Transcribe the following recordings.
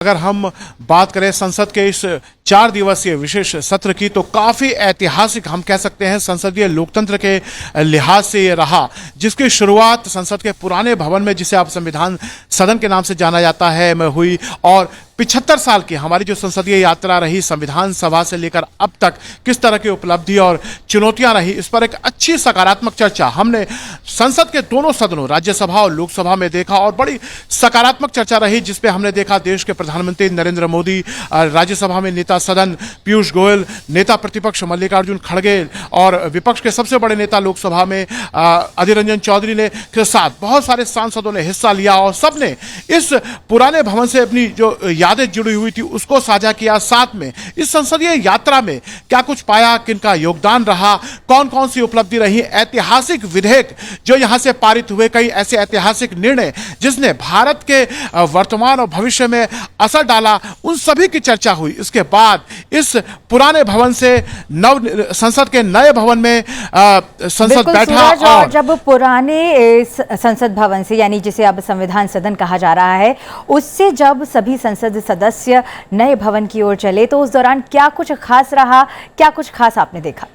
अगर हम बात करें संसद के इस 4 दिवसीय विशेष सत्र की तो काफी ऐतिहासिक हम कह सकते हैं संसदीय लोकतंत्र के लिहाज से ये रहा, जिसकी शुरुआत संसद के पुराने भवन में, जिसे अब संविधान सदन के नाम से जाना जाता है, में हुई। और 75 साल की हमारी जो संसदीय यात्रा रही संविधान सभा से लेकर अब तक, किस तरह की उपलब्धि और चुनौतियां रही, इस पर एक अच्छी सकारात्मक चर्चा हमने संसद के दोनों सदनों राज्यसभा और लोकसभा में देखा। और बड़ी सकारात्मक चर्चा रही जिसपे हमने देखा देश के प्रधानमंत्री नरेंद्र मोदी, राज्यसभा में नेता सदन पीयूष गोयल, नेता प्रतिपक्ष मल्लिकार्जुन खड़गे और विपक्ष के सबसे बड़े नेता लोकसभा में अधीर रंजन चौधरी ने के साथ बहुत सारे सांसदों ने हिस्सा लिया और सबने इस पुराने भवन से अपनी जो यादें जुड़ी हुई थी उसको साझा किया। साथ में इस संसदीय यात्रा में क्या कुछ पाया, किनका योगदान रहा, कौन कौन सी उपलब्धि रही, ऐतिहासिक विधेयक जो यहां से पारित हुए, कई ऐसे ऐतिहासिक निर्णय जिसने भारत के वर्तमान और भविष्य में असर डाला, उन सभी की चर्चा हुई। इसके बाद इस पुराने भवन से संसद के नए भवन में संसद बैठा। और जब पुराने संसद भवन से, यानी जिसे अब संविधान सदन कहा जा रहा है, उससे जब सभी संसद सदस्य नए भवन की ओर चले तो उस दौरान क्या कुछ खास रहा, क्या कुछ खास आपने देखा?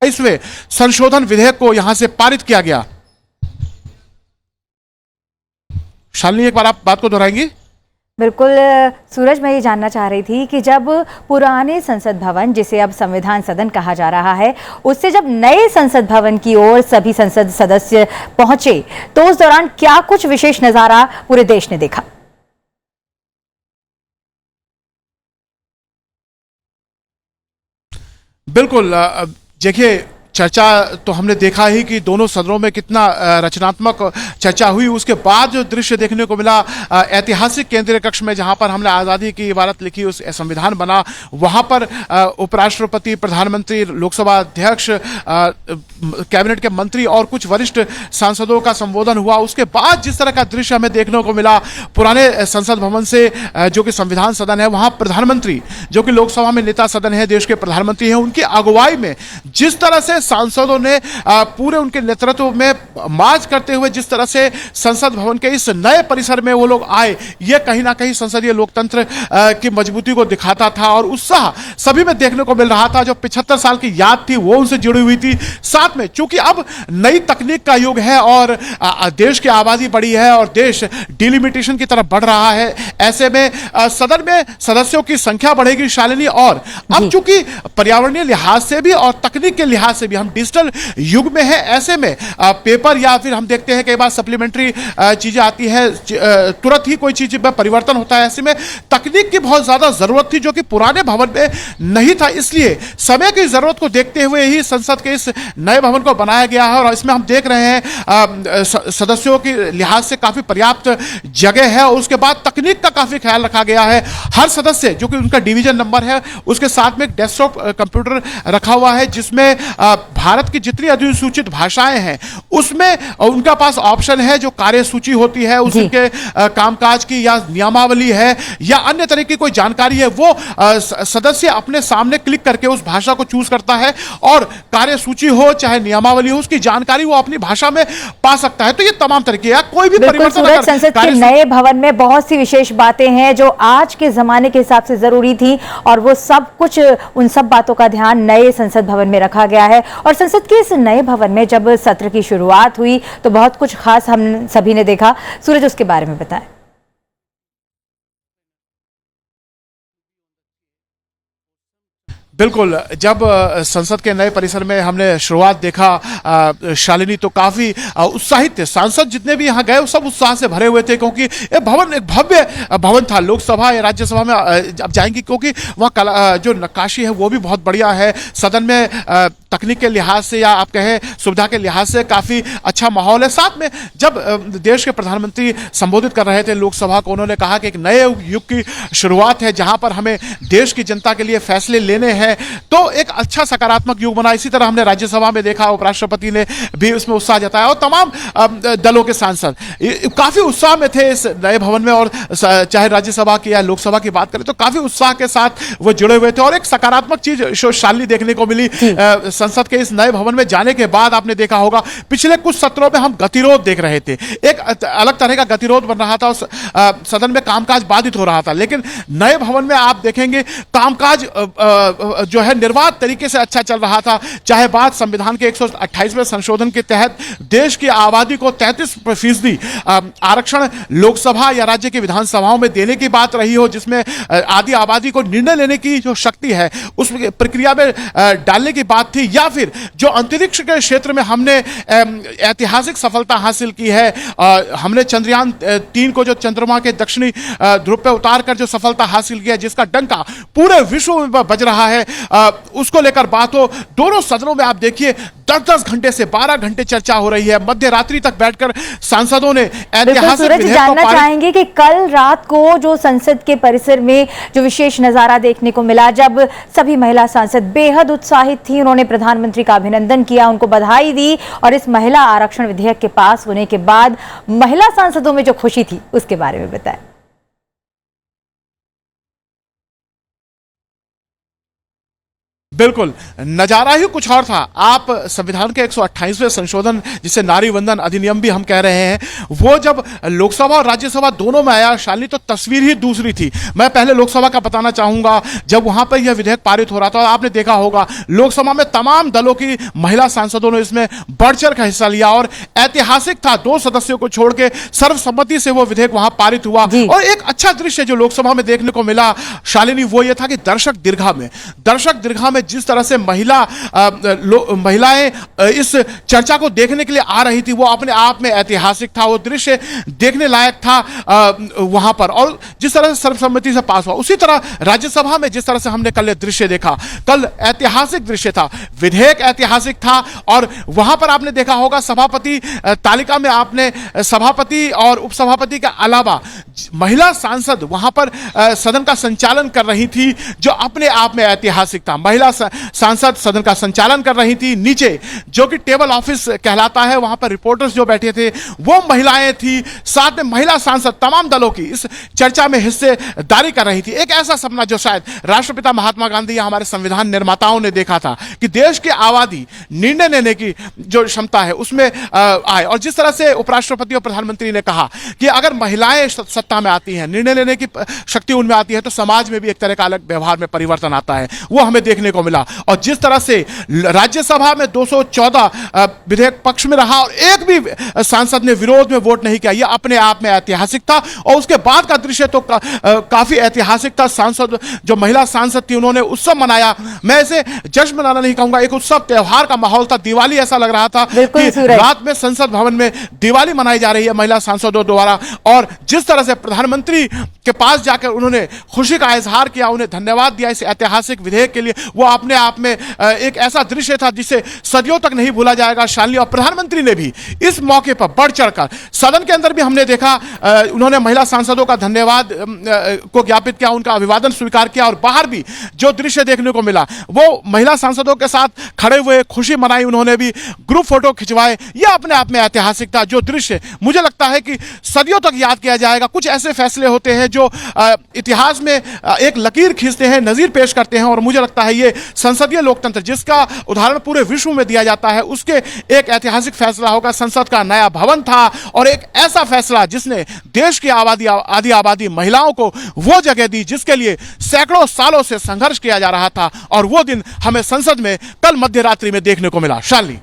इसमें संशोधन विधेयक को यहां से पारित किया गया। शालिनी, एक बार आप बात को दोहराएंगी? बिल्कुल सूरज, मैं ये जानना चाह रही थी कि जब पुराने संसद भवन, जिसे अब संविधान सदन कहा जा रहा है, उससे जब नए संसद भवन की ओर सभी संसद सदस्य पहुंचे तो उस दौरान क्या कुछ विशेष नजारा पूरे देश ने देखा? बिल्कुल, देखिए चर्चा तो हमने देखा ही कि दोनों सदनों में कितना रचनात्मक चर्चा हुई। उसके बाद जो दृश्य देखने को मिला ऐतिहासिक केंद्रीय कक्ष में, जहां पर हमने आज़ादी की इबारत लिखी, उस संविधान बना, वहां पर उपराष्ट्रपति, प्रधानमंत्री, लोकसभा अध्यक्ष, कैबिनेट के मंत्री और कुछ वरिष्ठ सांसदों का संबोधन हुआ। उसके बाद जिस तरह का दृश्य हमें देखने को मिला पुराने संसद भवन से, जो कि संविधान सदन है, वहां प्रधानमंत्री, जो कि लोकसभा में नेता सदन है, देश के प्रधानमंत्री हैं, उनकी अगुवाई में जिस तरह से सांसदों ने पूरे उनके नेतृत्व में मार्च करते हुए जिस तरह से संसद भवन के इस नए परिसर में वो लोग आए, ये कहीं ना कहीं संसदीय लोकतंत्र की मजबूती को दिखाता था और उत्साह सभी में देखने को मिल रहा था। जो 75 साल की याद थी वो उनसे जुड़ी हुई थी। साथ में चूंकि अब नई तकनीक का युग है और देश की आबादी बढ़ी है और देश डिलिमिटेशन की तरफ बढ़ रहा है, ऐसे में सदन में सदस्यों की संख्या बढ़ेगी, शालिनी। और अब चूंकि पर्यावरणीय लिहाज से भी और तकनीक के लिहाज से भी हम डिजिटल युग में है, ऐसे में पेपर या फिर हम देखते हैं कई बार सप्लीमेंट्री चीजें आती है, तुरंत ही कोई चीज में परिवर्तन होता है। ऐसे में तकनीक की बहुत ज्यादा जरूरत थी जो कि पुराने भवन में नहीं था, इसलिए समय की जरूरत को देखते हुए ही संसद के इस नए भवन को बनाया गया है। और इसमें हम देख रहे हैं सदस्यों के लिहाज से काफी पर्याप्त जगह है। उसके बाद तकनीक का काफी ख्याल रखा गया है। हर सदस्य जो कि उनका डिवीजन नंबर है, उसके साथ में एक डेस्कटॉप कंप्यूटर रखा हुआ है जिसमें भारत की जितनी अधिसूचित भाषाएं हैं उसमें उनका पास ऑप्शन है, जो कार्य सूची होती है उसके कामकाज की या नियमावली है या अन्य तरह की कोई जानकारी है, वो सदस्य अपने सामने क्लिक करके उस भाषा को चूज करता है और कार्य सूची हो चाहे नियमावली हो, उसकी जानकारी वो अपनी भाषा में पा सकता है। तो ये तमाम तरीके या कोई भी परिवर्तन। संसद के नए भवन में बहुत सी विशेष बातें हैं जो आज के जमाने के हिसाब से जरूरी थी और वो सब कुछ, उन सब बातों का ध्यान नए संसद भवन में रखा गया है। और संसद के इस नए भवन में जब सत्र की शुरुआत हुई तो बहुत कुछ खास हम सभी ने देखा। सूरज, उसके बारे में बताएं। बिल्कुल, जब संसद के नए परिसर में हमने शुरुआत देखा शालिनी, तो काफी उत्साहित थे सांसद। जितने भी यहाँ गए सब उत्साह से भरे हुए थे क्योंकि ये भवन एक भव्य भवन था। लोकसभा या राज्यसभा में अब जाएंगी क्योंकि वहाँ जो नक्काशी है वो भी बहुत बढ़िया है। सदन में तकनीक के लिहाज से या आप कहें सुविधा के लिहाज से काफी अच्छा माहौल है। साथ में जब देश के प्रधानमंत्री संबोधित कर रहे थे लोकसभा को, उन्होंने कहा कि एक नए युग की शुरुआत है जहां पर हमें देश की जनता के लिए फैसले लेने हैं है, तो एक अच्छा सकारात्मक युग बना। इसी तरह हमने राज्यसभा में देखा, उपराष्ट्रपति ने भी उसमें उत्साह जताया और तमाम दलों के सांसद काफी उत्साह में थे इस नए भवन में। और चाहे राज्यसभा की या लोकसभा की बात करें तो काफी उत्साह के साथ वो जुड़े हुए थे। और एक सकारात्मक चीज शालिनी देखने को मिली संसद के इस नए भवन में जाने के बाद। आपने देखा होगा पिछले कुछ सत्रों में हम गतिरोध देख रहे थे, एक अलग तरह का गतिरोध बन रहा था और सदन में कामकाज बाधित हो रहा था। लेकिन नए भवन में आप देखेंगे कामकाज जो है निर्बाध तरीके से अच्छा चल रहा था। चाहे बात संविधान के 128वें संशोधन के तहत देश की आबादी को 33% आरक्षण लोकसभा या राज्य की विधानसभाओं में देने की बात रही हो, जिसमें आधी आबादी को निर्णय लेने की जो शक्ति है उस प्रक्रिया में डालने की बात थी, या फिर जो अंतरिक्ष के क्षेत्र में हमने ऐतिहासिक सफलता हासिल की है। हमने चंद्रयान 3 को जो चंद्रमा के दक्षिणी ध्रुव पे उतार कर जो सफलता हासिल की है, जिसका डंका पूरे विश्व में बज रहा है, उसको लेकर बात हो। दोनों सदनों में आप देखिए 10-10 घंटे से 12 घंटे चर्चा हो रही है। मध्य रात्रि तक बैठकर सांसदों ने ऐतिहासिक सूरज जानना चाहेंगे कि कल रात को जो संसद के परिसर में जो विशेष नजारा देखने को मिला, जब सभी महिला सांसद बेहद उत्साहित थी, उन्होंने प्रधानमंत्री का अभिनंदन किया, उनको बधाई दी और इस महिला आरक्षण विधेयक के पास होने के बाद महिला सांसदों में जो खुशी थी उसके बारे में बताएं। बिल्कुल, नजारा ही कुछ और था। आप संविधान के 128वें संशोधन, जिसे नारी वंदन अधिनियम भी हम कह रहे हैं, वो जब लोकसभा और राज्यसभा दोनों में आया शालिनी, तो तस्वीर ही दूसरी थी। मैं पहले लोकसभा का बताना चाहूंगा, जब वहां पर यह विधेयक पारित हो रहा था, आपने देखा होगा लोकसभा में तमाम दलों की महिला सांसदों ने इसमें बढ़ चढ़ का हिस्सा लिया और ऐतिहासिक था। 2 सदस्यों को छोड़ के सर्वसम्मति से वो विधेयक वहां पारित हुआ। और एक अच्छा दृश्य जो लोकसभा में देखने को मिला शालिनी, वो ये था कि दर्शक दीर्घा में जिस तरह से महिलाएं इस चर्चा को देखने के लिए आ रही थी, वो अपने आप में ऐतिहासिक था। वो दृश्य देखने लायक था वहां पर, और जिस तरह से सर्वसम्मति से पास हुआ। उसी तरह राज्यसभा में जिस तरह से हमने कल दृश्य देखा, कल ऐतिहासिक दृश्य था, विधेयक ऐतिहासिक था। और वहां पर आपने देखा होगा सभापति तालिका में आपने सभापति और उपसभापति के अलावा महिला सांसद वहां पर सदन का संचालन कर रही थी, जो अपने आप में ऐतिहासिक था। महिला सांसद सदन का संचालन कर रही थी। नीचे जो कि टेबल ऑफिस कहलाता है, वहां पर रिपोर्टर्स जो बैठे थे वो महिलाएं थी। साथ में महिला सांसद तमाम दलों की इस चर्चा में हिस्सेदारी कर रही थी। एक ऐसा सपना जो शायद राष्ट्रपिता महात्मा गांधी या हमारे संविधान निर्माताओं ने देखा था कि देश की आबादी निर्णय लेने की जो क्षमता है उसमें आए। और जिस तरह से उपराष्ट्रपति और प्रधानमंत्री ने कहा कि अगर महिलाएं सत्ता में आती हैं, निर्णय लेने की शक्ति उनमें आती है, तो समाज में भी एक तरह का अलग व्यवहार में परिवर्तन आता है। वो हमें देखने को मिला। और जिस तरह से राज्यसभा में 214 विधेयक पक्ष में रहा और एक भी सांसद ने विरोध में वोट नहीं किया, यह अपने आप में ऐतिहासिक था। और उसके बाद का दृश्य तो काफी ऐतिहासिक था। सांसद जो महिला सांसद थी उन्होंने उत्सव मनाया। मैं इसे जश्न मनाना नहीं कहूंगा, एक उत्सव त्योहार का माहौल था। दिवाली ऐसा लग रहा था कि रात में संसद भवन में दिवाली मनाई जा रही है महिला सांसदों द्वारा। और जिस तरह से प्रधानमंत्री के पास जाकर उन्होंने खुशी का इजहार किया, उन्हें धन्यवाद दिया इस ऐतिहासिक विधेयक के लिए, वो अपने आप में एक ऐसा दृश्य था जिसे सदियों तक नहीं भूला जाएगा शालिनी। और प्रधानमंत्री ने भी इस मौके पर बढ़ चढ़कर, सदन के अंदर भी हमने देखा, उन्होंने महिला सांसदों का धन्यवाद को ज्ञापित किया, उनका अभिवादन स्वीकार किया। और बाहर भी जो दृश्य देखने को मिला, वो महिला सांसदों के साथ खड़े हुए खुशी मनाई, उन्होंने भी ग्रुप फोटो खिंचवाए। यह अपने आप में ऐतिहासिक था। जो दृश्य मुझे लगता है कि सदियों तक याद किया जाएगा। कुछ ऐसे फैसले होते हैं जो इतिहास में एक लकीर खींचते हैं, नजीर पेश करते हैं। और मुझे लगता है ये संसदीय लोकतंत्र, जिसका उदाहरण पूरे विश्व में दिया जाता है, उसके एक ऐतिहासिक फैसला होगा। संसद का नया भवन था और एक ऐसा फैसला जिसने देश की आधी आबादी महिलाओं को वो जगह दी जिसके लिए सैकड़ों सालों से संघर्ष किया जा रहा था। और वो दिन हमें संसद में कल मध्य रात्रि में देखने को मिला। शालिनी।